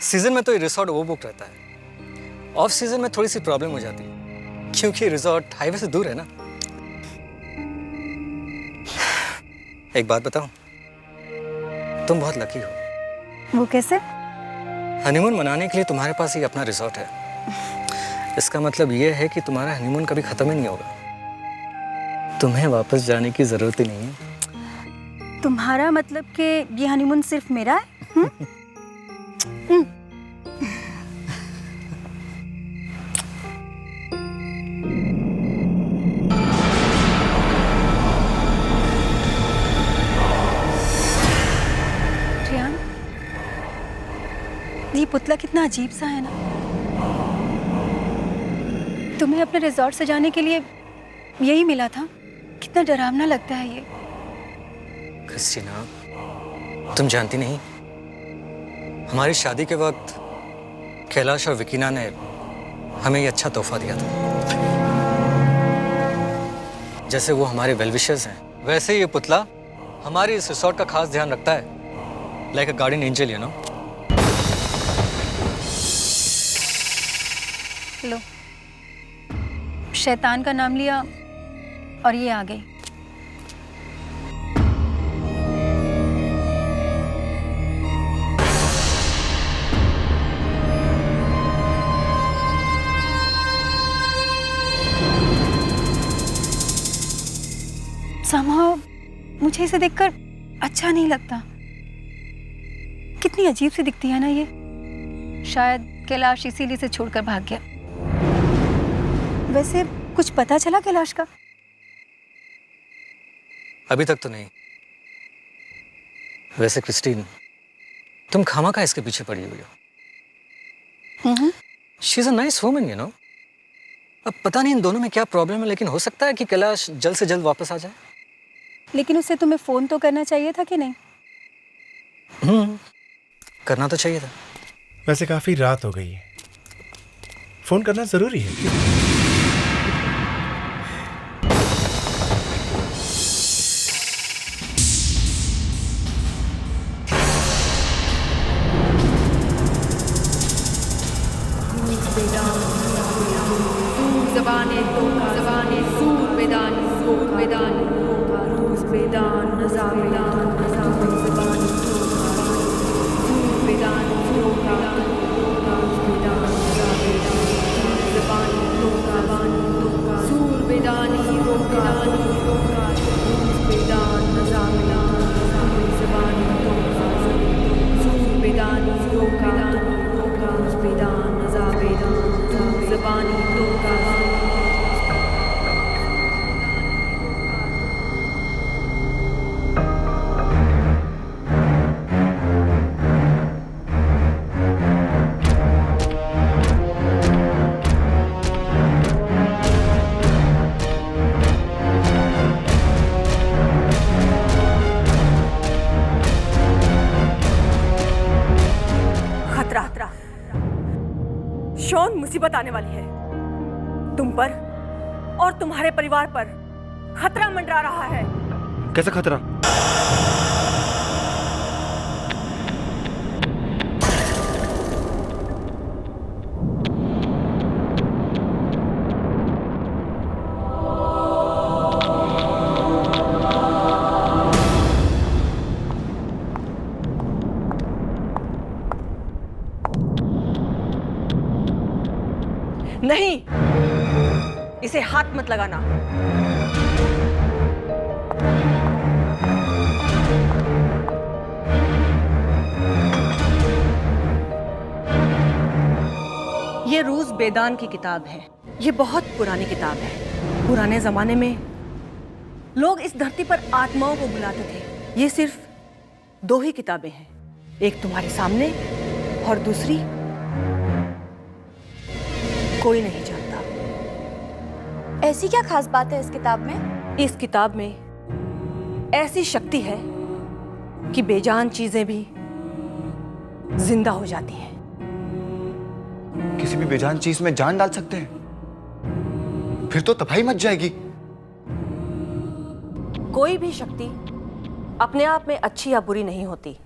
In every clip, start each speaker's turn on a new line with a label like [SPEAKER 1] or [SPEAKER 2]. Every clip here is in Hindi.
[SPEAKER 1] सीजन में तो ये रिजॉर्ट ओवर बुक रहता है, ऑफ सीजन में थोड़ी सी प्रॉब्लम हो जाती है क्योंकि रिजॉर्ट हाईवे से दूर है ना। एक बात बताऊं, तुम बहुत लकी हो।
[SPEAKER 2] वो कैसे?
[SPEAKER 1] हनीमून मनाने के लिए तुम्हारे पास ही अपना रिजॉर्ट है। इसका मतलब ये है कि तुम्हारा हनीमून कभी खत्म ही नहीं होगा। तुम्हें वापस जाने की जरूरत ही नहीं है।
[SPEAKER 2] तुम्हारा मतलब कि ये हनीमून सिर्फ मेरा है? रियान, ये पुतला कितना अजीब सा है ना। तुम्हें अपने रिजॉर्ट से जाने के लिए यही मिला था? कितना डरावना लगता है ये।
[SPEAKER 1] क्रिस्टीना, तुम जानती नहीं, हमारी शादी के वक्त कैलाश और विकीना ने हमें ये अच्छा तोहफा दिया था। जैसे वो हमारे वेल विशर्स हैं, वैसे ही ये पुतला हमारे इस रिसोर्ट का खास ध्यान रखता है, like a guardian angel, you know.
[SPEAKER 2] लो, शैतान का नाम लिया और ये आ गई। somehow मुझे इसे देखकर अच्छा नहीं लगता। कितनी अजीब सी दिखती है ना ये। शायद कैलाश इसीलिए इसे छोड़कर भाग गया। वैसे कुछ पता चला कैलाश का?
[SPEAKER 1] अभी तक तो नहीं। वैसे क्रिस्टीन, तुम खामखा इसके पीछे पड़ी हुई हो। She is a nice woman, you know. अब पता नहीं इन दोनों में क्या प्रॉब्लम है, लेकिन हो सकता है कि कैलाश जल्द से जल्द वापस आ जाए।
[SPEAKER 2] लेकिन उसे तुम्हें फोन तो करना चाहिए था कि नहीं?
[SPEAKER 1] करना तो चाहिए था।
[SPEAKER 3] वैसे काफी रात हो गई है, फोन करना जरूरी है।
[SPEAKER 4] शॉन, मुसीबत आने वाली है। तुम पर और तुम्हारे परिवार पर खतरा मंडरा रहा है।
[SPEAKER 3] कैसा खतरा?
[SPEAKER 4] नहीं, इसे हाथ मत लगाना। ये रूस बेदान की किताब है। ये बहुत पुरानी किताब है। पुराने जमाने में लोग इस धरती पर आत्माओं को बुलाते थे। ये सिर्फ दो ही किताबें हैं, एक तुम्हारे सामने और दूसरी कोई नहीं जानता।
[SPEAKER 5] ऐसी क्या खास बात है इस किताब में?
[SPEAKER 4] इस किताब में ऐसी शक्ति है कि बेजान चीजें भी जिंदा हो जाती हैं।
[SPEAKER 6] किसी भी बेजान चीज में जान डाल सकते हैं? फिर तो तबाही मच जाएगी।
[SPEAKER 4] कोई भी शक्ति अपने आप में अच्छी या बुरी नहीं होती।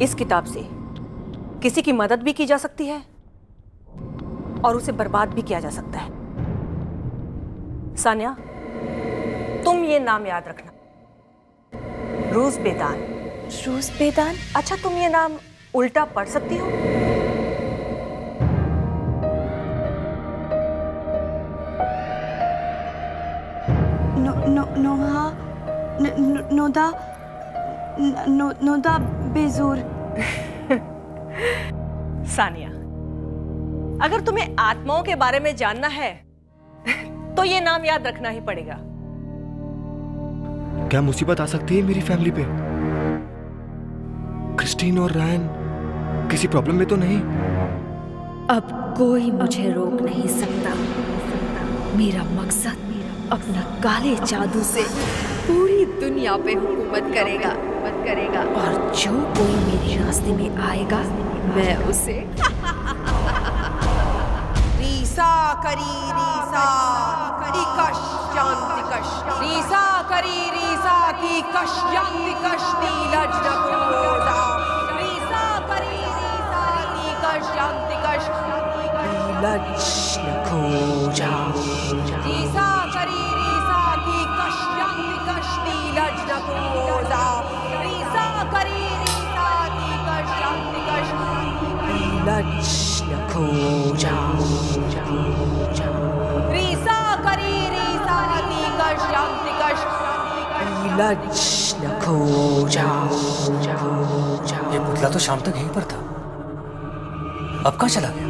[SPEAKER 4] इस किताब से किसी की मदद भी की जा सकती है और उसे बर्बाद भी किया जा सकता है। सान्या, तुम ये नाम याद रखना, रूस बेदान।
[SPEAKER 5] रूस बेदान?
[SPEAKER 4] अच्छा, तुम ये नाम उल्टा पढ़ सकती हो?
[SPEAKER 5] नोहा नोदा नोदा बेजूर।
[SPEAKER 4] सानिया, अगर तुम्हें आत्माओं के बारे में जानना है तो ये नाम याद रखना ही पड़ेगा।
[SPEAKER 6] क्या मुसीबत आ सकती है मेरी फैमिली पे? क्रिस्टीन और रायन किसी प्रॉब्लम में तो नहीं?
[SPEAKER 7] अब कोई मुझे रोक नहीं सकता। मेरा मकसद अपना काले जादू से पूरी दुनिया पे हुकूमत करेगा और जो कोई मेरे रास्ते में आएगा मैं उसे
[SPEAKER 8] रीसा करी रीसा की कश शांति कश रीसा करी रीसा की कश शांति कश नीलज नकोजा रीसा करी रीसा की कश शांति कश नीलज नकोजा रीसा करी रीसा की कश शांति कश नीलज नकोजा रीसा करी रीसा की कश शांति कश नीलज नकोजा रीसा करी रीसा की कश शांति कश नीलज नकोजा।
[SPEAKER 1] ये पुतला तो शाम तक यहीं पर था, अब कहाँ चला गया?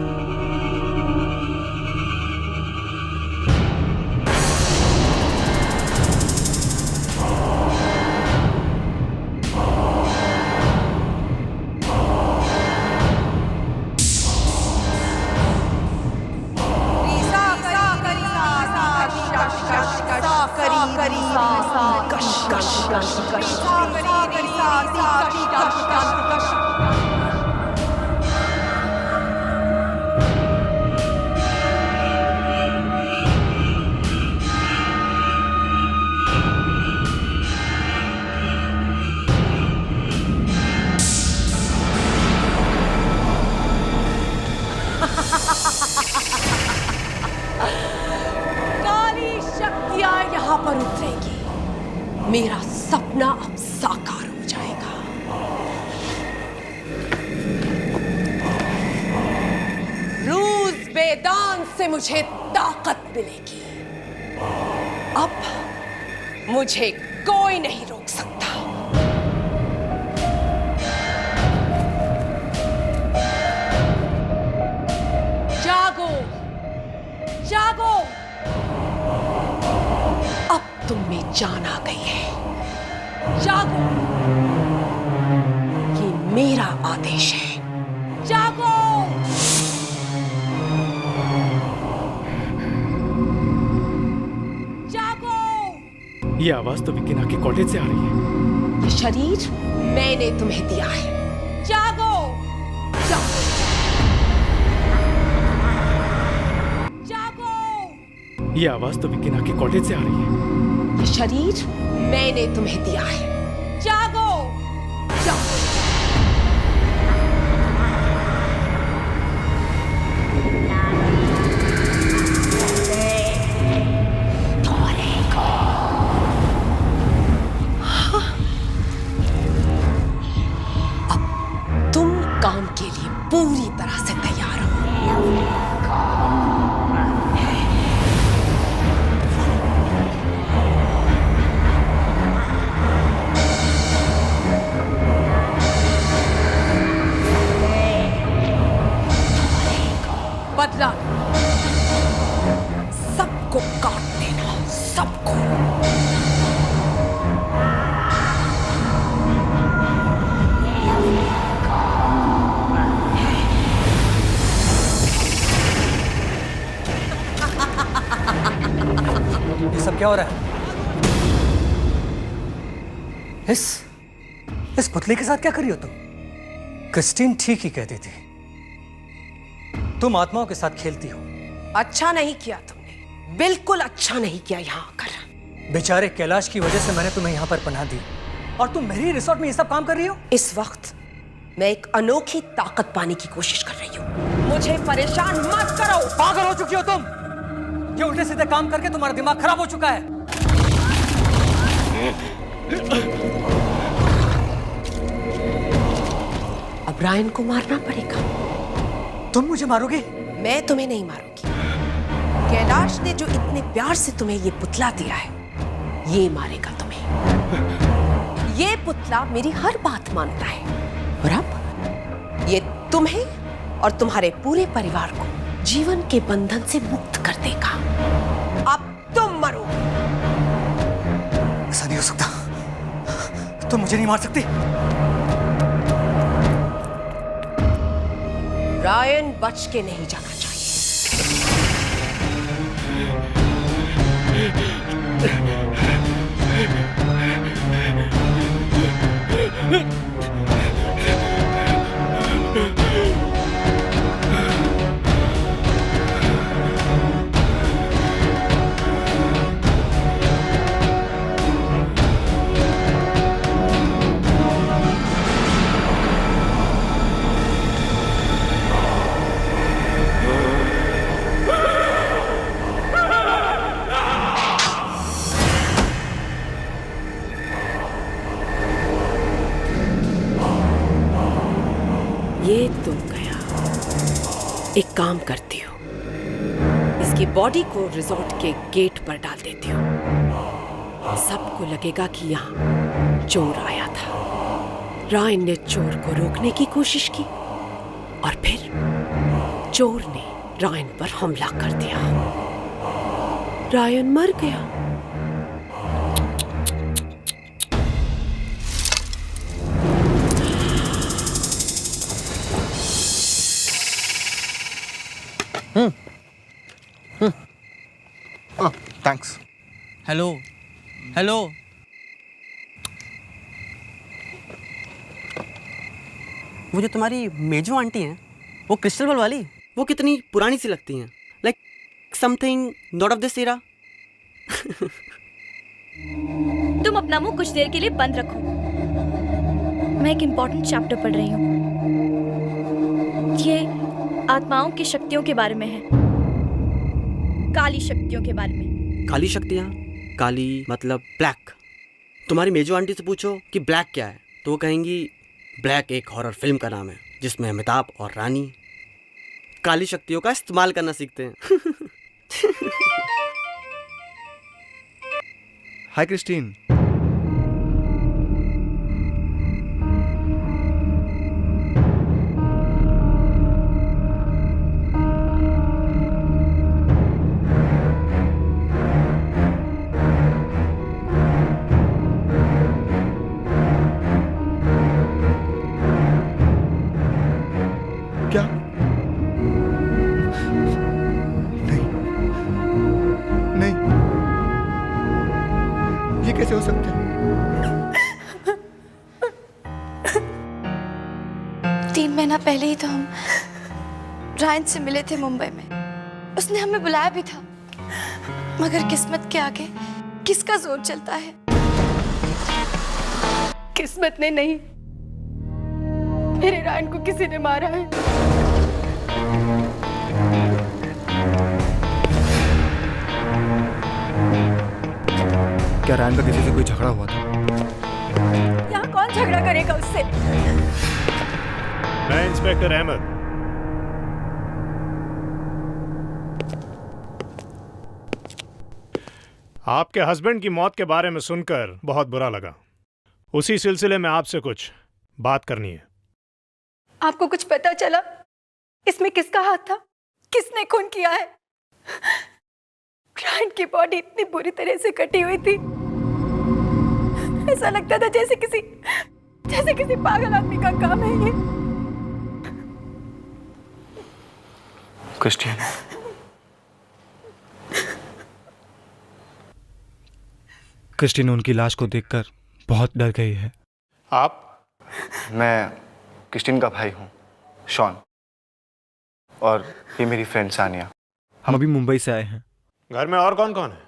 [SPEAKER 8] काली शक्तियां यहाँ पर उतरेगी, मेरा सपना अब साकार हो जाएगा। रूस बेदान से मुझे ताकत मिलेगी, अब मुझे कोई नहीं रोक सकता। जागो जागो, अब तुम में जान आ गई है। जागो, ये मेरा आदेश है। जागो। जागो।
[SPEAKER 3] ये आवाज तो विक्किना के कॉटेज से आ रही है।
[SPEAKER 8] ये शरीर मैंने तुम्हें दिया है। जागो जागो जागो।
[SPEAKER 3] ये आवाज तो विक्किना के कॉटेज से आ रही है।
[SPEAKER 8] ये शरीर मैंने तुम्हें दिया है। जागो जागो। अब तुम काम के लिए पूरी तरह से तैयार हो। बदला सबको काट देना, सबको।
[SPEAKER 1] ये सब क्या हो रहा है? इस पुतले के साथ क्या कर रही हो तुम? क्रिस्टीन ठीक ही कहती थी, तुम आत्माओं के साथ खेलती हो।
[SPEAKER 8] अच्छा नहीं किया तुमने, बिल्कुल अच्छा नहीं किया यहाँ आकर।
[SPEAKER 1] बेचारे कैलाश की वजह से मैंने तुम्हें यहाँ पर पनाह दी और तुम मेरी रिसोर्ट में ये सब काम कर रही हो।
[SPEAKER 8] इस वक्त मैं एक अनोखी ताकत पाने की कोशिश कर रही हूँ। मुझे परेशान मत करो।
[SPEAKER 1] पागल हो चुकी हो तुम। ये उल्टे सीधे काम करके तुम्हारा दिमाग खराब हो चुका है।
[SPEAKER 8] अब रायन को मारना पड़ेगा।
[SPEAKER 1] तुम मुझे मारोगे?
[SPEAKER 8] मैं तुम्हें नहीं मारूंगी। कैलाश ने जो इतने प्यार से तुम्हें ये पुतला दिया है, ये मारेगा तुम्हें। ये पुतला मेरी हर बात मानता है और अब ये तुम्हें और तुम्हारे पूरे परिवार को जीवन के बंधन से मुक्त कर देगा। अब तुम मरो।
[SPEAKER 1] ऐसा नहीं हो सकता। तुम मुझे नहीं मार सकती।
[SPEAKER 8] रायन बच के नहीं जाना चाहिए। ये तो गया। एक काम करती हूँ, इसकी बॉडी को रिजॉर्ट के गेट पर डाल देती हूँ। सबको लगेगा कि यहाँ चोर आया था। रायन ने चोर को रोकने की कोशिश की और फिर चोर ने रायन पर हमला कर दिया। रायन मर गया।
[SPEAKER 6] थैंक्स।
[SPEAKER 9] Hello hello. वो जो तुम्हारी मेजो आंटी हैं, वो क्रिस्टल बॉल वाली, वो कितनी पुरानी सी लगती हैं। Like something not of this era.
[SPEAKER 10] तुम अपना मुंह कुछ देर के लिए बंद रखो। मैं एक इम्पोर्टेंट चैप्टर पढ़ रही हूँ। ये आत्माओं की शक्तियों के बारे में है, काली शक्तियों के बारे में।
[SPEAKER 9] काली शक्तियाँ? काली मतलब ब्लैक। तुम्हारी मेजो आंटी से पूछो कि ब्लैक क्या है, तो वो कहेंगी ब्लैक एक हॉरर फिल्म का नाम है जिसमें अमिताभ और रानी काली शक्तियों का इस्तेमाल करना सीखते हैं।
[SPEAKER 6] हाय क्रिस्टीन। क्या? नहीं, नहीं, ये कैसे हो सकता है?
[SPEAKER 5] 3 महीना पहले ही तो हम रायन से मिले थे मुंबई में। उसने हमें बुलाया भी था, मगर किस्मत के आगे किसका जोर चलता है।
[SPEAKER 2] किस्मत ने नहीं, मेरे रायन को किसी ने मारा है।
[SPEAKER 6] क्या रायन का किसी से कोई झगड़ा हुआ था?
[SPEAKER 2] यहाँ कौन झगड़ा करेगा उससे?
[SPEAKER 3] मैं इंस्पेक्टर अहमद। आपके हस्बैंड की मौत के बारे में सुनकर बहुत बुरा लगा। उसी सिलसिले में आपसे कुछ बात करनी है।
[SPEAKER 2] आपको कुछ पता चला? इसमें किसका हाथ था? किसने खून किया है? रायन की बॉडी इतनी बुरी तरह से कटी हुई थी, ऐसा लगता था जैसे किसी पागल आदमी का काम है ये।
[SPEAKER 6] क्रिस्टियन, क्रिस्टीन उनकी लाश को देखकर बहुत डर गई है।
[SPEAKER 3] आप?
[SPEAKER 6] मैं क्रिस्टीन का भाई हूँ, शॉन, और ये मेरी फ्रेंड सानिया। हम अभी मुंबई से आए हैं।
[SPEAKER 3] घर में और कौन कौन है?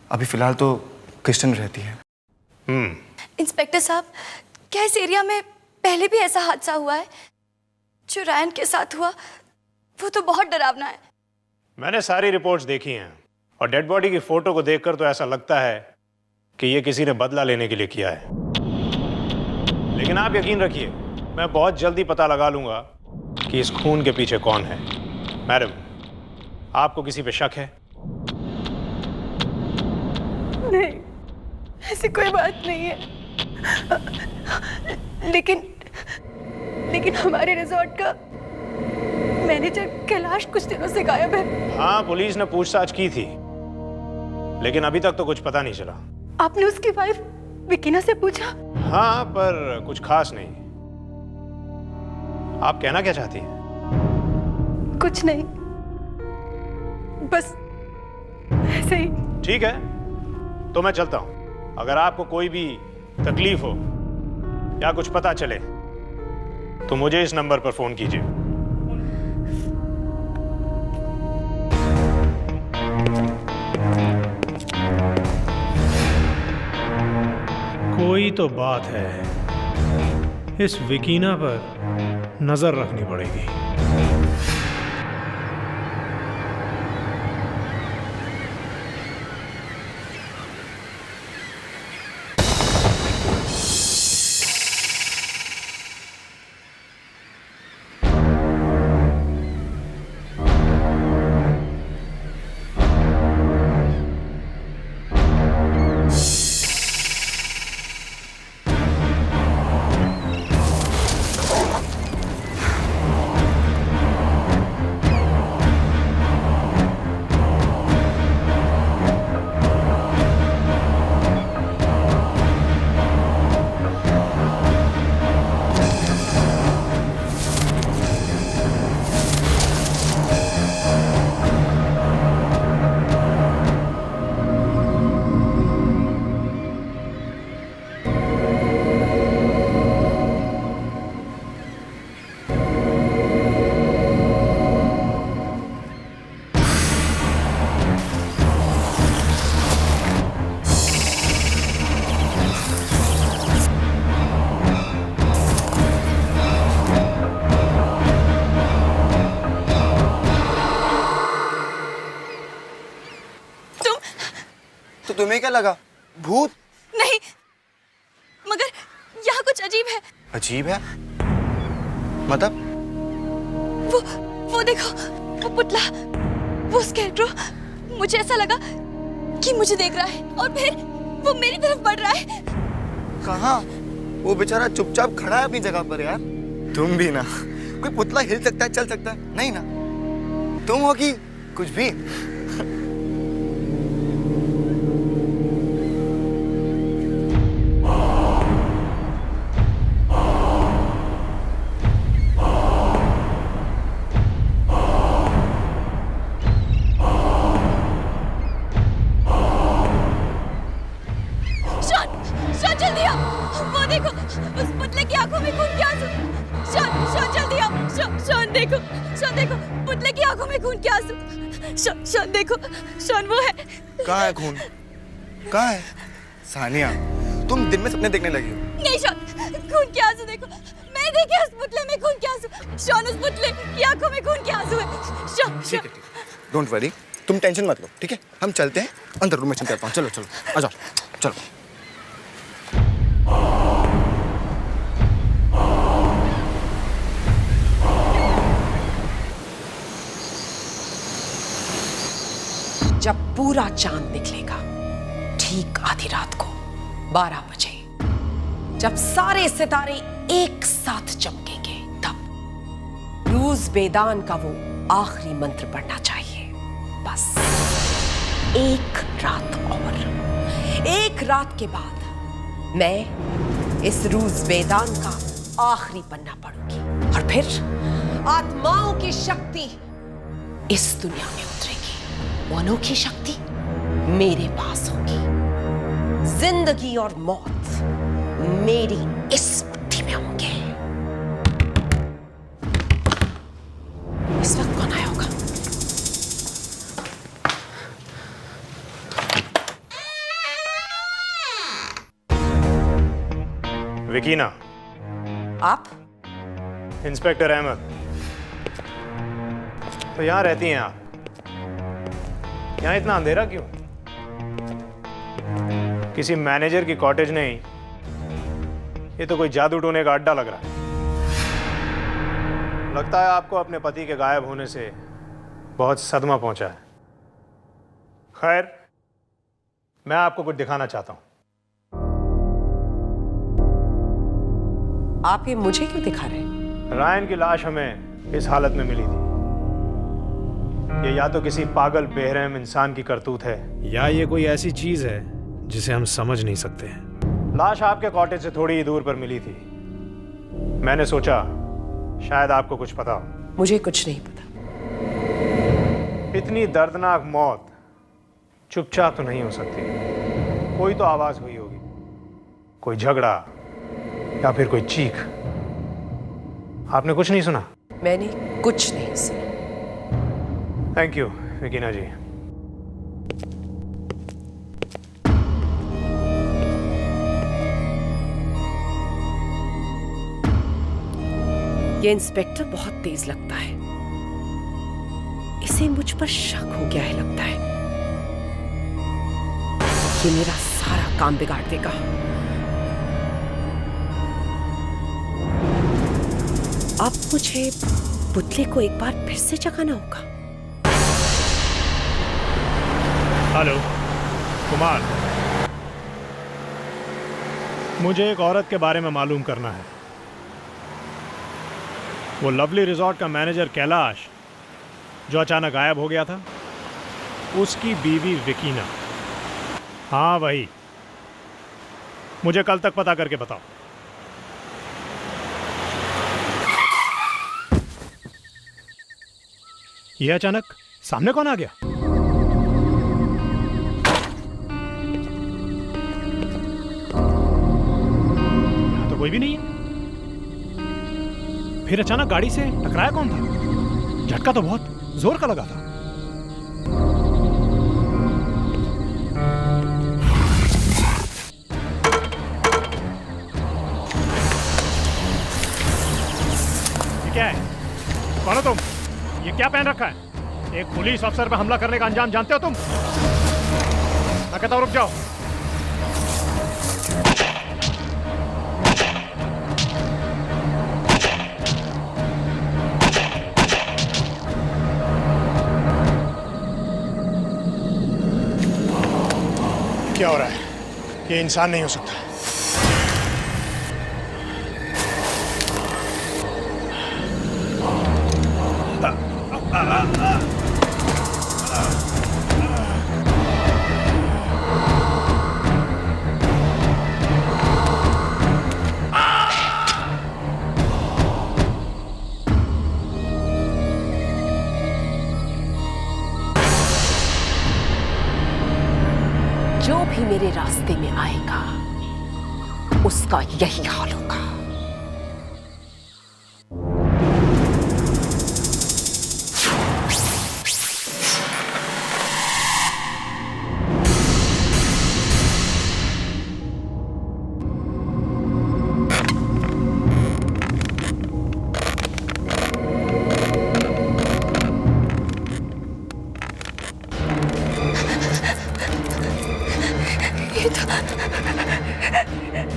[SPEAKER 6] अभी फिलहाल तो क्रिस्टीन रहती है।
[SPEAKER 5] इंस्पेक्टर साहब, क्या इस एरिया में पहले भी ऐसा हादसा हुआ है। जो रायन के साथ हुआ वो तो बहुत डरावना है।
[SPEAKER 3] मैंने सारी रिपोर्ट्स देखी हैं और डेड बॉडी की फोटो को देखकर तो ऐसा लगता है कि ये किसी ने बदला लेने के लिए किया है। लेकिन आप यकीन रखिए, मैं बहुत जल्दी पता लगा लूंगा कि इस खून के पीछे कौन है। मैडम, आपको किसी पे शक है?
[SPEAKER 4] नहीं, ऐसी कोई बात नहीं है। लेकिन हमारे रिजॉर्ट का मैनेजर कैलाश कुछ दिनों से गायब है।
[SPEAKER 3] हाँ, पुलिस ने पूछताछ की थी, लेकिन अभी तक तो कुछ पता नहीं चला।
[SPEAKER 4] आपने उसकी वाइफ विकीना से पूछा?
[SPEAKER 3] हाँ, पर कुछ खास नहीं। आप कहना क्या चाहती हैं?
[SPEAKER 4] कुछ नहीं, बस ऐसे ही।
[SPEAKER 3] ठीक है, तो मैं चलता हूं। अगर आपको कोई भी तकलीफ हो या कुछ पता चले तो मुझे इस नंबर पर फोन कीजिए। कोई तो बात है, इस विकीना पर नजर रखनी पड़ेगी।
[SPEAKER 6] तुम्हें क्या लगा? भूत?
[SPEAKER 5] नहीं, मगर यहाँ कुछ अजीब है।
[SPEAKER 6] अजीब है? मतलब?
[SPEAKER 5] वो देखो, वो पुतला, वो स्केलेटो। मुझे ऐसा लगा कि मुझे देख रहा है और फिर वो मेरी तरफ बढ़ रहा है।
[SPEAKER 6] कहाँ? वो बेचारा चुपचाप खड़ा है अपनी जगह पर यार। तुम भी ना, कोई पुतला हिल सकता है, चल सकता है, नहीं ना? तुम हो कि कुछ भी?
[SPEAKER 5] शॉन देखो, शॉन वो है।
[SPEAKER 6] कहाँ है खून? कहाँ है? सानिया, तुम दिन में सपने देखने लगी हो।
[SPEAKER 5] नहीं शॉन, खून के आंसू देखो। मैं देखे उस पुतले में खून के आंसू। शॉन, उस पुतले की आंखों में खून के आंसू है। शॉन,
[SPEAKER 6] ठीक है, डोंट वरी, तुम टेंशन मत लो, ठीक है? हम चलते हैं अंदर, रूम में चलते हैं। चलो चलो, आ जाओ, चलो।
[SPEAKER 8] जब पूरा चांद निकलेगा, ठीक आधी रात को 12 बजे, जब सारे सितारे एक साथ चमकेंगे, तब रूज बेदान का वो आखिरी मंत्र पढ़ना चाहिए। बस एक रात और, एक रात के बाद मैं इस रूज बेदान का आखिरी पन्ना पढ़ूंगी और फिर आत्माओं की शक्ति इस दुनिया में उतरेगी। मनों की शक्ति मेरे पास होगी। जिंदगी और मौत मेरी इस बुद्धि में होंगे। इस वक्त कौन आया होगा?
[SPEAKER 3] विकीना,
[SPEAKER 8] आप?
[SPEAKER 3] इंस्पेक्टर अहमद। तो यहाँ रहती हैं आप? यहाँ इतना अंधेरा क्यों? किसी मैनेजर की कॉटेज नहीं, ये तो कोई जादू टोने का अड्डा लग रहा है। लगता है आपको अपने पति के गायब होने से बहुत सदमा पहुंचा है। खैर, मैं आपको कुछ दिखाना चाहता हूं।
[SPEAKER 8] आप ये मुझे क्यों दिखा रहे हैं?
[SPEAKER 3] रायन की लाश हमें इस हालत में मिली थी। ये या तो किसी पागल बेरहम इंसान की करतूत है, या ये कोई ऐसी चीज है जिसे हम समझ नहीं सकते हैं। लाश आपके कॉटेज से थोड़ी ही दूर पर मिली थी। मैंने सोचा शायद आपको कुछ पता हो।
[SPEAKER 8] मुझे कुछ नहीं पता।
[SPEAKER 3] इतनी दर्दनाक मौत चुपचाप तो नहीं हो सकती। कोई तो आवाज हुई होगी, कोई झगड़ा या फिर कोई चीख। आपने कुछ नहीं सुना?
[SPEAKER 8] मैंने कुछ नहीं सुना।
[SPEAKER 3] थैंक यू विकीना जी।
[SPEAKER 8] ये इंस्पेक्टर बहुत तेज लगता है। इसे मुझ पर शक हो गया है लगता है। ये मेरा सारा काम बिगाड़ देगा। अब मुझे पुतले को एक बार फिर से जगाना होगा।
[SPEAKER 3] हेलो कुमार, मुझे एक औरत के बारे में मालूम करना है। वो लवली रिजॉर्ट का मैनेजर कैलाश जो अचानक गायब हो गया था, उसकी बीवी विकीना। हाँ वही। मुझे कल तक पता करके बताओ। ये अचानक सामने कौन आ गया? यहां तो कोई भी नहीं है। फिर अचानक गाड़ी से टकराया कौन था? झटका तो बहुत जोर का लगा था। ये क्या है? कौन हो तुम? ये क्या पहन रखा है? एक पुलिस अफसर पे हमला करने का अंजाम जानते हो तुम? मैं कहता हूं रुक जाओ। क्या हो रहा है? ये इंसान नहीं हो सकता।
[SPEAKER 8] जो भी मेरे रास्ते में आएगा उसका यही हाल होगा।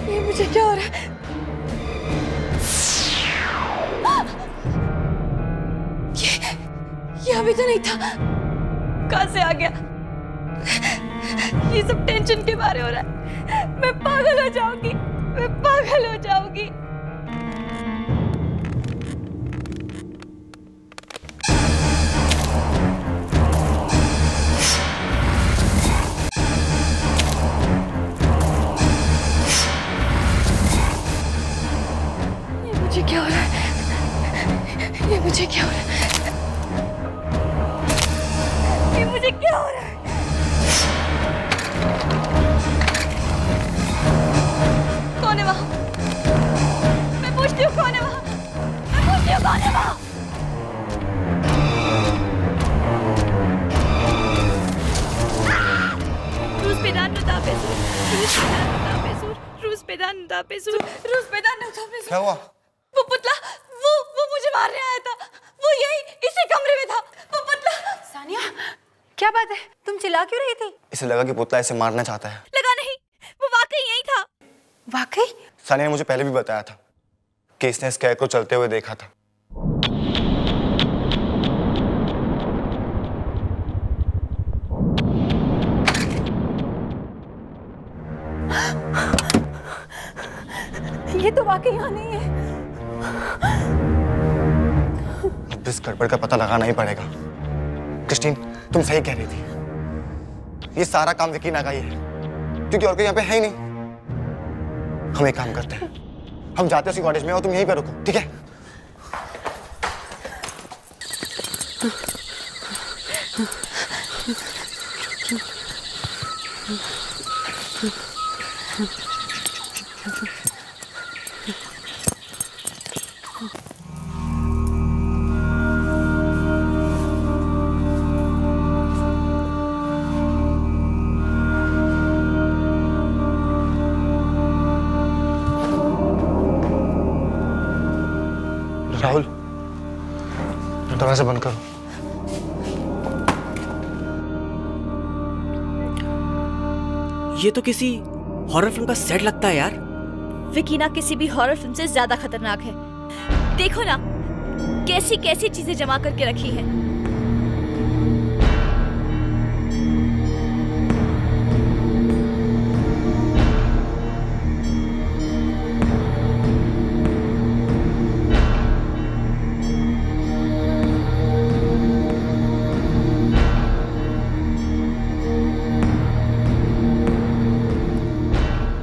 [SPEAKER 5] ये मुझे क्या हो रहा है? ये अभी तो नहीं था। कहाँ से आ गया? ये सब टेंशन के बारे हो रहा है। मैं पागल हो जाऊंगी। मैं पागल हो जाऊंगी। मुझे क्या हो रहा है? ये मुझे क्या हो रहा है? ये मुझे क्या हो रहा है? कौन है वहाँ? मैं पूछती हूँ कौन है वहाँ? मैं पूछती हूँ कौन है वहाँ?
[SPEAKER 6] क्या हुआ?
[SPEAKER 2] बात है, तुम चिल्ला क्यों रही थी?
[SPEAKER 6] इसे लगा कि पुतला इसे मारना चाहता है।
[SPEAKER 10] लगा नहीं, वो वाकई यही था।
[SPEAKER 2] वाकई?
[SPEAKER 6] सानिया ने मुझे पहले भी बताया था कि इसने स्कैर को चलते हुए देखा था।
[SPEAKER 2] ये तो वाकई यहाँ नहीं है।
[SPEAKER 6] अब इस गड़बड़ का पता लगाना ही पड़ेगा। क्रिस्टीन, तुम सही कह रही थी, ये सारा काम यकीन आ गई है, क्योंकि और कोई यहाँ पे है ही नहीं। हम एक काम करते हैं, हम जाते हैं उसी कॉटेज में और तुम यहीं पे रुको, ठीक है? राहुल, दरवाजा बंद करो।
[SPEAKER 9] ये तो किसी हॉरर फिल्म का सेट लगता है यार।
[SPEAKER 10] विकीना किसी भी हॉरर फिल्म से ज्यादा खतरनाक है। देखो ना, कैसी कैसी चीजें जमा करके रखी है।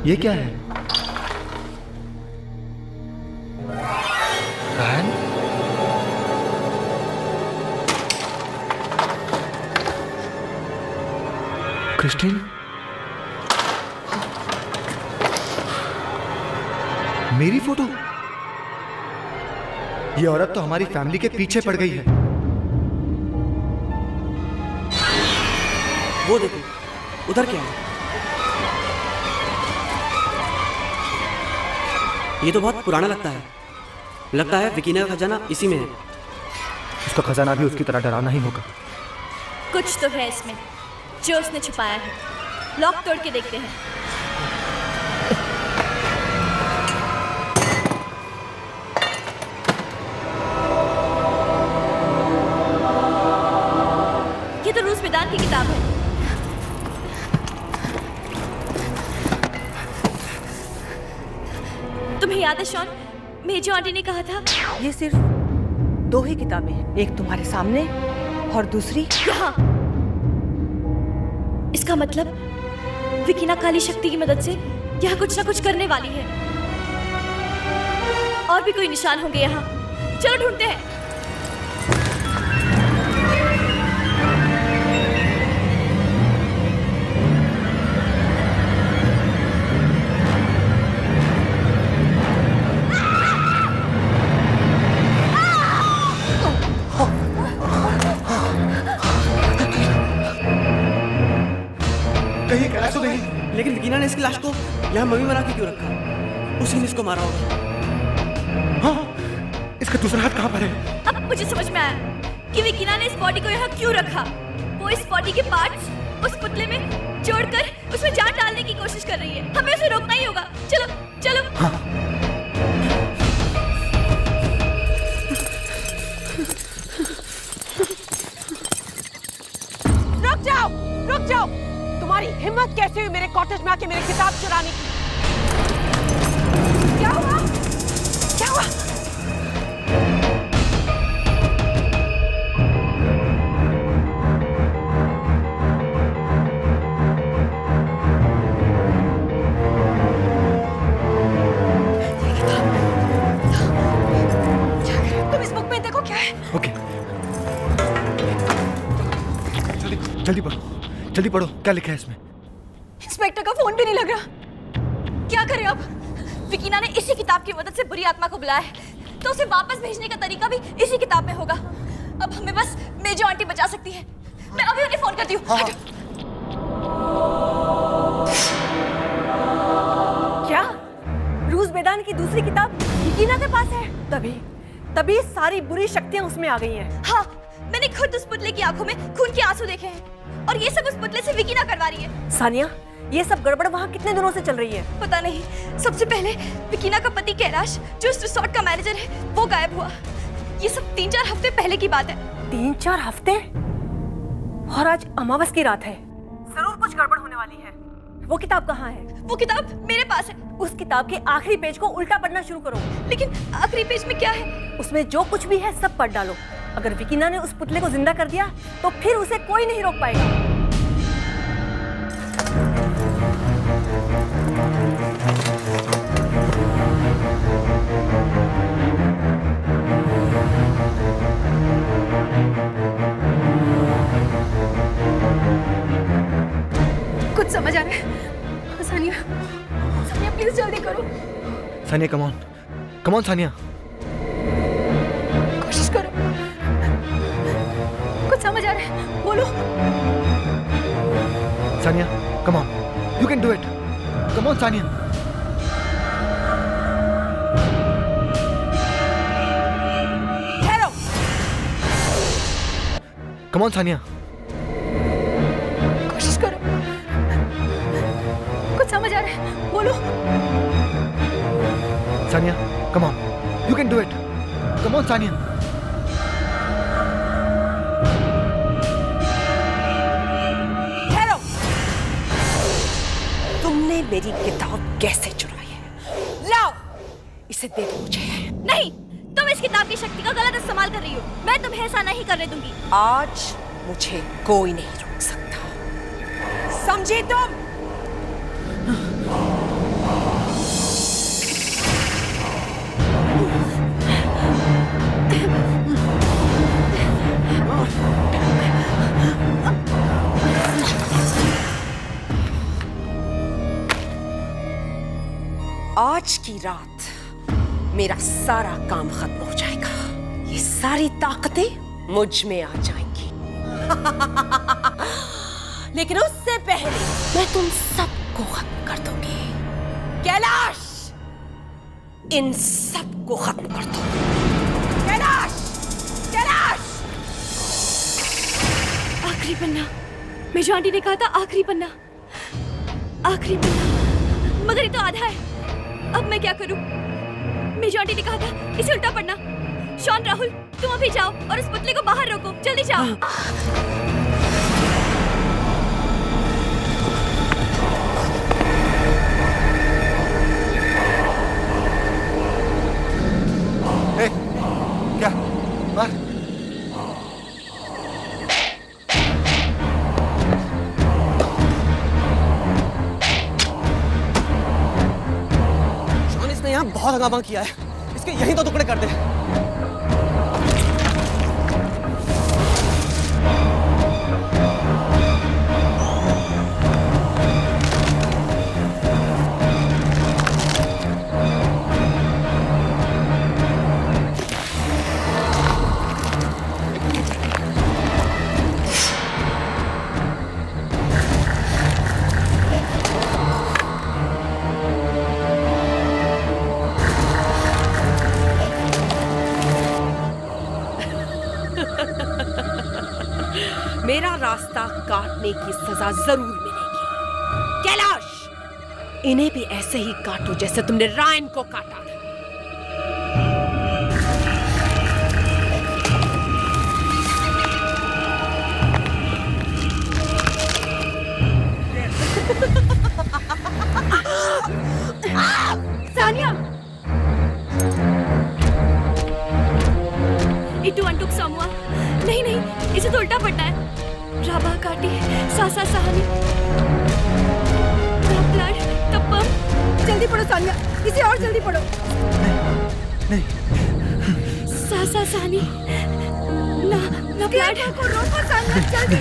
[SPEAKER 6] ये क्या है? रायन? क्रिस्टीन? मेरी फोटो? ये औरत तो हमारी फैमिली के पीछे पड़ गई है।
[SPEAKER 9] वो देखो, उधर क्या है? ये तो बहुत पुराना लगता है। लगता है विकीना का खजाना इसी में है।
[SPEAKER 6] उसका खजाना भी उसकी तरह डरावना ही होगा।
[SPEAKER 10] कुछ तो है इसमें जो उसने छुपाया है। लॉक तोड़ के देखते हैं। ये तो रूस बेदान की किताब है। तुम्हें याद है शॉन, मेजो आंटी ने कहा था
[SPEAKER 4] ये सिर्फ 2 ही किताबें हैं, एक तुम्हारे सामने और दूसरी
[SPEAKER 10] यहाँ। इसका मतलब विकीना काली शक्ति की मदद से यहाँ कुछ ना कुछ करने वाली है। और भी कोई निशान होंगे यहाँ। चलो ढूंढते हैं।
[SPEAKER 9] लेकिन विकीना ने इसकी लाश को यहाँ मम्मी बना के क्यों रखा? उसी ने इसको मारा होगा।
[SPEAKER 6] हाँ, इसका दूसरा हाथ कहाँ पर है?
[SPEAKER 10] अब मुझे समझ में आया कि विकीना ने इस बॉडी को यहाँ क्यों रखा। वो इस बॉडी के पार्ट्स उस पुतले में जोड़कर उसमें जान डालने की कोशिश कर रही है। हमें उसे रोकना ही होगा। चलो चलो।
[SPEAKER 6] हाँ।
[SPEAKER 8] रुक जाओ, रुक जाओ। तुम्हारी हिम्मत कैसे हुई मेरे कॉटेज में आके मेरी किताब चुराने की? क्या हुआ? क्या हुआ?
[SPEAKER 10] तुम इस बुक में देखो क्या है।
[SPEAKER 6] ओके, जल्दी पढ़ो, जल्दी पढ़ो, क्या लिखा है इसमें?
[SPEAKER 10] इंस्पेक्टर का फोन भी नहीं लग रहा। क्या करें अब? विकीना ने इसी किताब की मदद से बुरी आत्मा को बुलाया है, तो उसे वापस भेजने का तरीका भी इसी किताब में होगा। अब हमें बस मेजो आंटी बचा सकती है। मैं अभी उन्हें फोन करती हूँ।
[SPEAKER 6] हाँ।
[SPEAKER 4] क्या रूस बेदान की दूसरी किताब विकीना के पास है? तभी सारी बुरी शक्तियां उसमें आ गई हैं।
[SPEAKER 10] हाँ, मैंने खुद उस पुतले की आंखों में खून के आंसू देखे हैं और ये सब उस पुतले से विकीना करवा रही है।
[SPEAKER 4] सानिया, ये सब गड़बड़ वहाँ कितने दिनों से चल रही है?
[SPEAKER 10] पता नहीं, सबसे पहले विकीना का पति कैलाश जो इस रिसोर्ट का मैनेजर है वो गायब हुआ। ये सब 3-4 हफ्ते पहले की बात है।
[SPEAKER 4] 3-4 हफ्ते? और आज अमावस की रात है, जरूर कुछ गड़बड़ होने वाली है। वो किताब कहाँ है?
[SPEAKER 10] वो किताब मेरे पास है।
[SPEAKER 4] उस किताब के आखिरी पेज को उल्टा पढ़ना शुरू करो।
[SPEAKER 10] लेकिन आखिरी पेज में क्या है?
[SPEAKER 4] उसमें जो कुछ भी है सब पढ़ डालो। अगर विकीना ने उस पुतले को जिंदा कर दिया तो फिर उसे कोई नहीं रोक पाएगा।
[SPEAKER 2] कुछ समझ आ रहा है? सानिया, सानिया प्लीज जल्दी करो।
[SPEAKER 6] Sania come on Sania.
[SPEAKER 2] कोशिश करो। कुछ समझ आ रहा है, बोलो।
[SPEAKER 6] Sania come on, you can do it. Come on Sania.
[SPEAKER 4] ठहरो।
[SPEAKER 6] Come on Sania.
[SPEAKER 2] कोशिश करो। कुछ समझ आ रहा है, बोलो।
[SPEAKER 6] Sania come on, you can do it. Come on Sania.
[SPEAKER 4] ठहरो। तुमने मेरी किताब कैसे चुराई है? लाओ, इसे दे दो मुझे।
[SPEAKER 10] नहीं, तुम इस किताब की शक्ति का गलत इस्तेमाल कर रही हो। मैं तुम्हें ऐसा नहीं करने दूंगी।
[SPEAKER 8] आज मुझे कोई नहीं रोक सकता, समझे तुम? आज की रात मेरा सारा काम खत्म हो जाएगा। ये सारी ताकतें मुझ में आ जाएंगी। लेकिन उससे पहले मैं तुम सबको खत्म कर दूंगी। कैलाश, इन सबको खत्म कर दो। कैलाश, कैलाश!
[SPEAKER 10] आखिरी पन्ना। मेजो आंटी ने कहा था आखिरी पन्ना। आखिरी पन्ना, मगर ये तो आधा है। अब मैं क्या करूं? मेजो आंटी ने कहा था इसे उल्टा पढ़ना। शॉन, राहुल, तुम अभी जाओ और उस पुतले को बाहर रोको। जल्दी जाओ।
[SPEAKER 6] ए, क्या मार?
[SPEAKER 9] शॉन, इसने यहाँ बहुत हंगामा किया है। इसके यहीं तो टुकड़े कर दे।
[SPEAKER 8] मेरा रास्ता काटने की सजा जरूर मिलेगी। कैलाश, इन्हें भी ऐसे ही काटो जैसे तुमने रायन को काटा था।
[SPEAKER 10] सानिया, इटू अंटुक सामुआ। नहीं नहीं, इसे तो उल्टा पढ़ना है। राबा काटी सासा सहानी रापलार तप्पम।
[SPEAKER 2] जल्दी पढ़ो सानिया, इसे और जल्दी पढ़ो।
[SPEAKER 6] नहीं।
[SPEAKER 10] सासा सहानी ना रापलार
[SPEAKER 2] को रोको सानिया, जल्दी।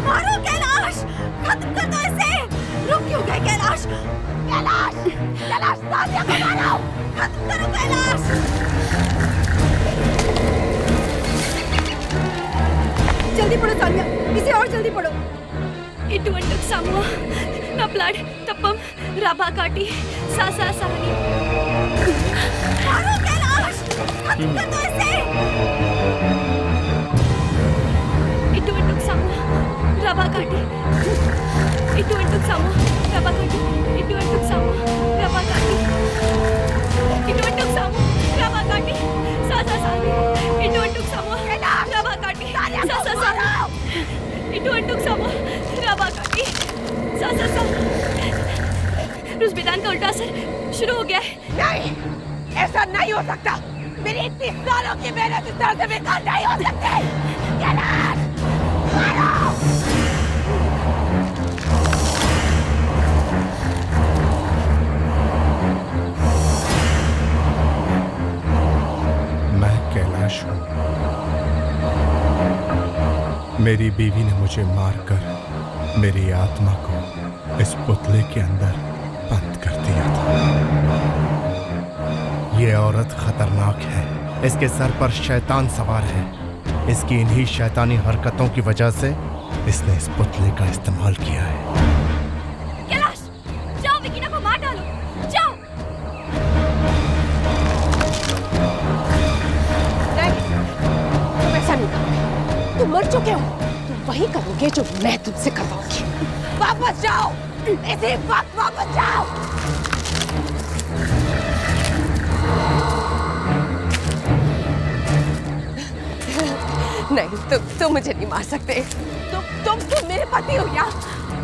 [SPEAKER 10] मारो कैलाश, खत्म कर दो इसे। रुक क्यों गए कैलाश? कैलाश, कैलाश, सानिया को मारो। खत्म करो कैलाश।
[SPEAKER 2] जल्दी पढ़ो सानिया, इसे और जल्दी पढ़ो।
[SPEAKER 10] इटू अंटुक सामुआ नपलाड तप्पम राभा काटी सासा साहनी। मारो कैलाश, खत्म कर दो इसे। इटू इटू सामू राभा काटी, इटू इटू सामू राभा काटी, इटू इटू सामू राभा काटी, इटू इटू सामू राभा काटी सासा साहनी, इटू इटू सामू राभा काटी सासा साहनी, इटू इटू सामू राभा काटी सासा साहनी। रूस बेदान का उल्टा असर शुरू हो गया है।
[SPEAKER 8] नहीं, ऐसा नहीं हो सकता। मेरी इतनी सालों की मेहनत इस तरह से बेकार नहीं हो सकती। कैलाश, मारो।
[SPEAKER 11] मैं कैलाश हूँ। मेरी बीवी ने मुझे मारकर मेरी आत्मा को इस पुतले के अंदर बंद कर दिया था। ये औरत खतरनाक है। इसके सर पर शैतान सवार है। इसकी इन्हीं शैतानी हरकतों की वजह से इसने इस पुतले का इस्तेमाल किया है।
[SPEAKER 10] कैलाश, जाओ विकीना को मार डालो, जाओ।
[SPEAKER 8] नहीं, तुम ऐसा नहीं करोगे। तुम मर चुके हो। तुम वही करोगे जो मैं तुमसे करवाऊंगी। वापस जाओ, इसी वक्त वापस जाओ। नहीं, तुम मुझे नहीं मार सकते। तुम मेरे पति हो या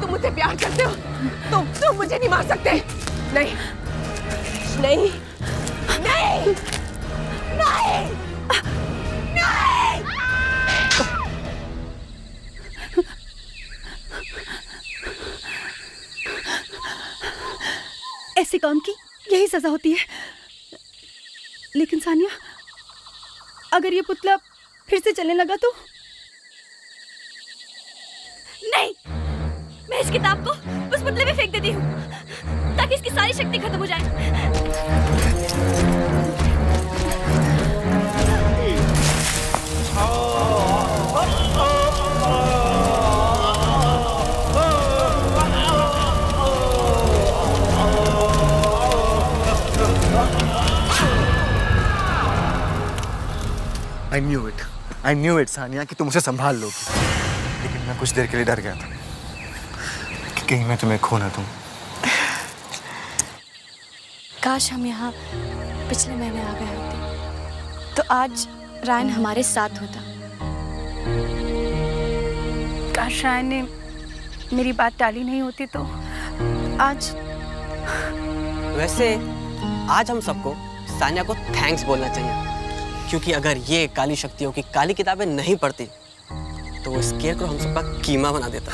[SPEAKER 8] तुम मुझसे प्यार करते हो। तुम मुझे नहीं मार सकते। नहीं, नहीं, नहीं, नहीं, नहीं।
[SPEAKER 2] ऐसे काम की यही सजा होती है। लेकिन सानिया, अगर ये पुतला फिर से चलने लगा तो?
[SPEAKER 10] नहीं, मैं इस किताब को उस पुतले में फेंक देती हूँ ताकि इसकी सारी शक्ति खत्म हो जाए।
[SPEAKER 6] I knew it, सानिया, कि तुम उसे संभाल लोगी। लेकिन मैं कुछ देर के लिए डर गया था कि कहीं मैं तुम्हें खो ना दूं।
[SPEAKER 5] काश हम यहाँ पिछले महीने आ गए होते तो आज रायन हमारे साथ होता।
[SPEAKER 2] काश रायन ने मेरी बात टाली नहीं होती तो आज।
[SPEAKER 9] वैसे आज हम सबको सानिया को थैंक्स बोलना चाहिए, क्योंकि अगर ये काली शक्तियों की काली किताबें नहीं पढ़ती तो वो स्केयर को हम सबका कीमा बना देता।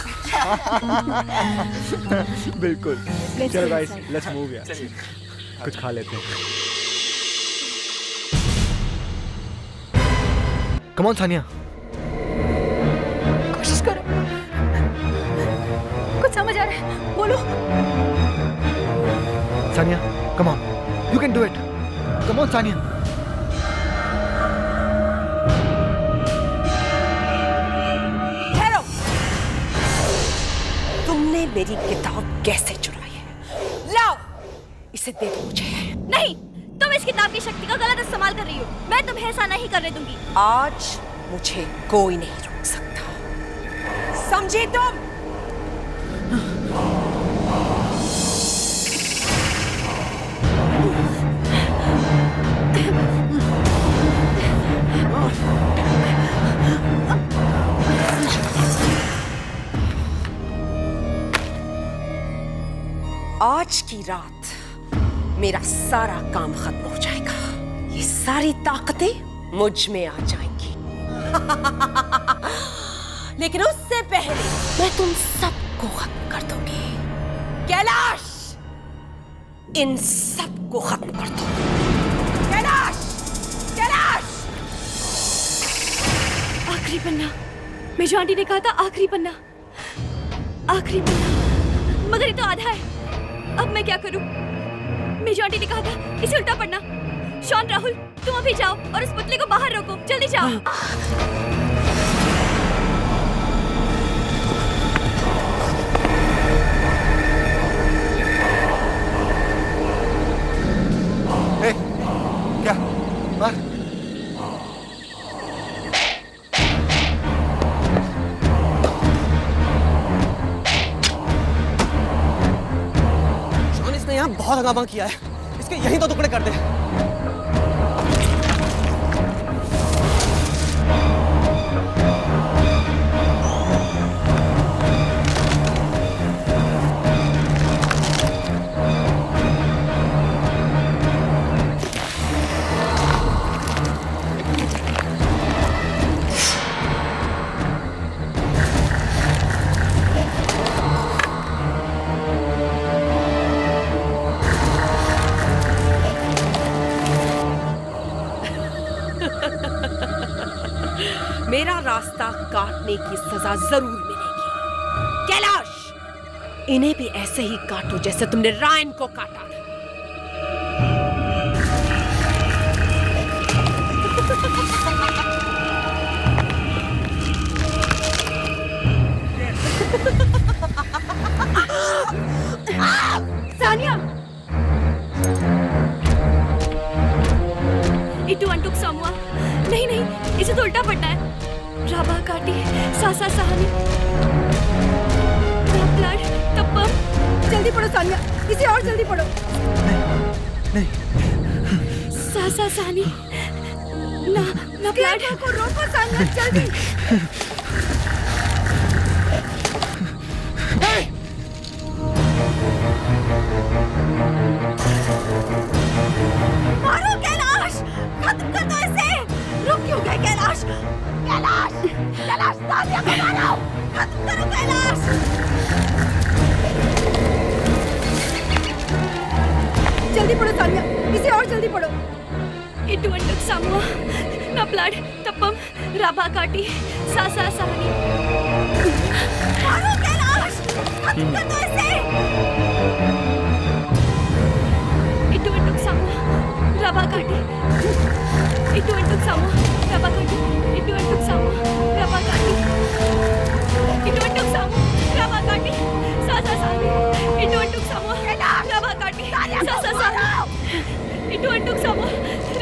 [SPEAKER 11] बिल्कुल। चलो गाइस, लेट्स मूव यार। कुछ खा लेते हैं। कम ऑन सानिया।
[SPEAKER 2] कोशिश करो, कुछ समझ आ रहा है, बोलो।
[SPEAKER 11] Sania, come on, you can do it. Come on Sania.
[SPEAKER 8] तुमने मेरी किताब कैसे चुराई है? लाओ, इसे दे दो मुझे।
[SPEAKER 10] नहीं, तुम इस किताब की शक्ति का गलत इस्तेमाल कर रही हो। मैं तुम्हें ऐसा नहीं करने दूंगी।
[SPEAKER 8] आज मुझे कोई नहीं रोक सकता, समझी तुम? आज की रात मेरा सारा काम खत्म हो जाएगा। ये सारी ताकतें मुझ में आ जाएंगी। लेकिन उससे पहले मैं तुम सबको खत्म कर दूंगी। कैलाश, इन सबको खत्म कर दो। कैलाश, कैलाश।
[SPEAKER 10] आखिरी पन्ना, मेजो आंटी ने कहा था आखिरी पन्ना, आखिरी पन्ना, मगर ये तो आधा है। अब मैं क्या करूं? मेजो आंटी ने कहा था इसे उल्टा पढ़ना। शॉन, राहुल, तुम अभी जाओ और उस पुतले को बाहर रोको। जल्दी जाओ।
[SPEAKER 9] बहुत हंगामा किया है, इसके यही तो टुकड़े कर दे।
[SPEAKER 8] मेरा रास्ता काटने की सजा जरूर मिलेगी। कैलाश, इन्हें भी ऐसे ही काटो जैसे तुमने रायन को काटा था।
[SPEAKER 10] सानिया, इटू अंटुक सामुआ, नहीं नहीं, इसे तो उल्टा पड़ना है। राबा काटी, सासा सहानी, ब्लड, तप्पम।
[SPEAKER 2] जल्दी पढ़ो सानिया, इसे और जल्दी पढ़ो।
[SPEAKER 10] सासा सहानी, ना ना ब्लड
[SPEAKER 2] को रोको सानिया, जल्दी।
[SPEAKER 10] मारो कैलाश, खत्म कर दो इसे। रुक क्यों गए कैलाश? कैलाश, कैलाश, सानिया को मारो, खत्म करो कैलाश।
[SPEAKER 2] जल्दी पढ़ो सानिया, इसे और जल्दी पढ़ो।
[SPEAKER 10] इटू अंटुक सामुआ, ना ब्लड, तप्पम, राबा काटी, सासा सहानी। मारो कैलाश, खत्म कर दो इसे। इटू अंटुक सामुआ, राबा काटी, इटू अंटुक सामुआ, राबा काटी, इटू अंटुक सामुआ, राबा काटी, इटू अंटुक सामुआ, राबा काटी, सासा सहानी, इटू अंटुक सामुआ, राबा काटी, सासा सहानी, इटू अंटुक सामुआ,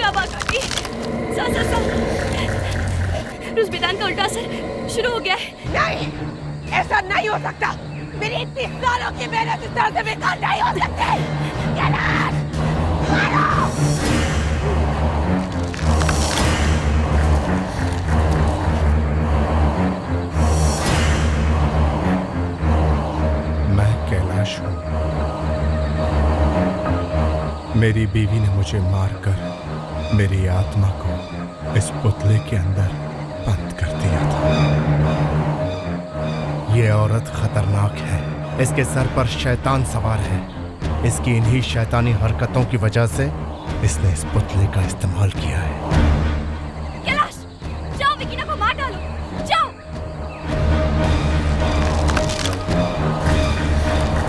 [SPEAKER 10] राबा काटी, सासा सहानी। रुज़बेदान का उल्टा असर शुरू हो गया है।
[SPEAKER 8] नहीं, ऐसा नहीं हो सकता। मेरी इतनी सालों की मेहनत इस तरह से बेकार नहीं हो सकती। कैलाश, मारो।
[SPEAKER 11] मैं कैलाश हूँ। मेरी बीवी ने मुझे मारकर मेरी आत्मा को इस पुतले के अंदर बंद कर दिया था। ये औरत खतरनाक है। इसके सर पर शैतान सवार है। इसकी इन्हीं शैतानी हरकतों की वजह से इसने इस पुतले का इस्तेमाल किया है।
[SPEAKER 10] कैलाश, जाओ विकीना को मार डालो, जाओ।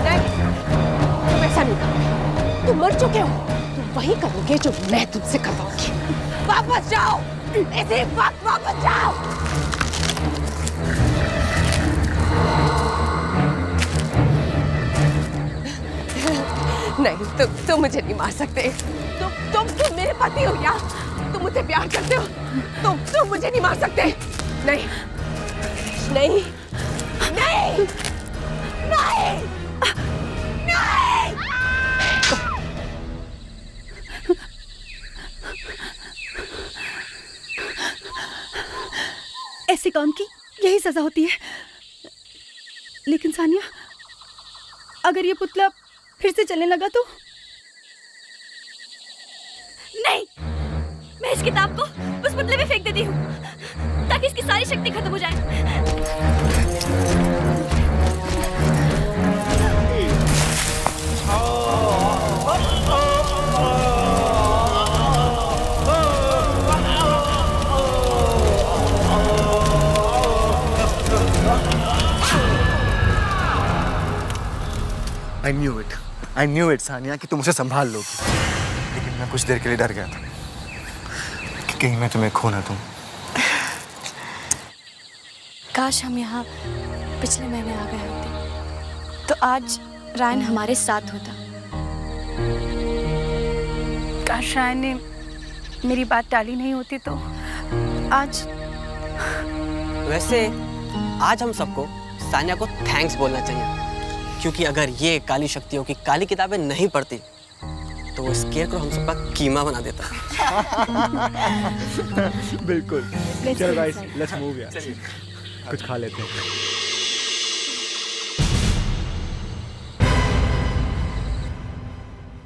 [SPEAKER 8] नहीं, तुम ऐसा नहीं करोगे। तुम मर चुके हो। तुम वही करोगे जो मैं तुमसे करवाऊंगी। वापस जाओ, इसी वक्त वापस जाओ। नहीं, तुम मुझे नहीं मार सकते। तुम मेरे पति हो या तुम मुझे प्यार करते हो। तुम मुझे नहीं मार सकते। नहीं, नहीं, नहीं, नहीं, नहीं।
[SPEAKER 2] ऐसे काम की यही सजा होती है। लेकिन सानिया, अगर ये पुतला फिर से चलने लगा तो?
[SPEAKER 10] नहीं, मैं इस किताब को उस पुतले में फेंक देती हूँ ताकि इसकी सारी शक्ति खत्म हो जाए।
[SPEAKER 6] I knew it, सानिया, कि तुम उसे संभाल लोगी। लेकिन मैं कुछ देर के लिए डर गया था कि कहीं मैं तुम्हें खो ना दूं।
[SPEAKER 5] काश हम यहाँ पिछले महीने आ गए होते तो आज रायन हमारे साथ होता।
[SPEAKER 2] काश रायन ने मेरी बात टाली नहीं होती तो आज।
[SPEAKER 9] वैसे आज हम सबको सानिया को थैंक्स बोलना चाहिए। क्योंकि अगर ये काली शक्तियों की काली किताबें नहीं पढ़ती तो वो स्केयरक्रॉ हम सबका कीमा बना देता।
[SPEAKER 12] बिल्कुल। चलो गाइस, लेट्स मूव यार। कुछ खा लेते हैं।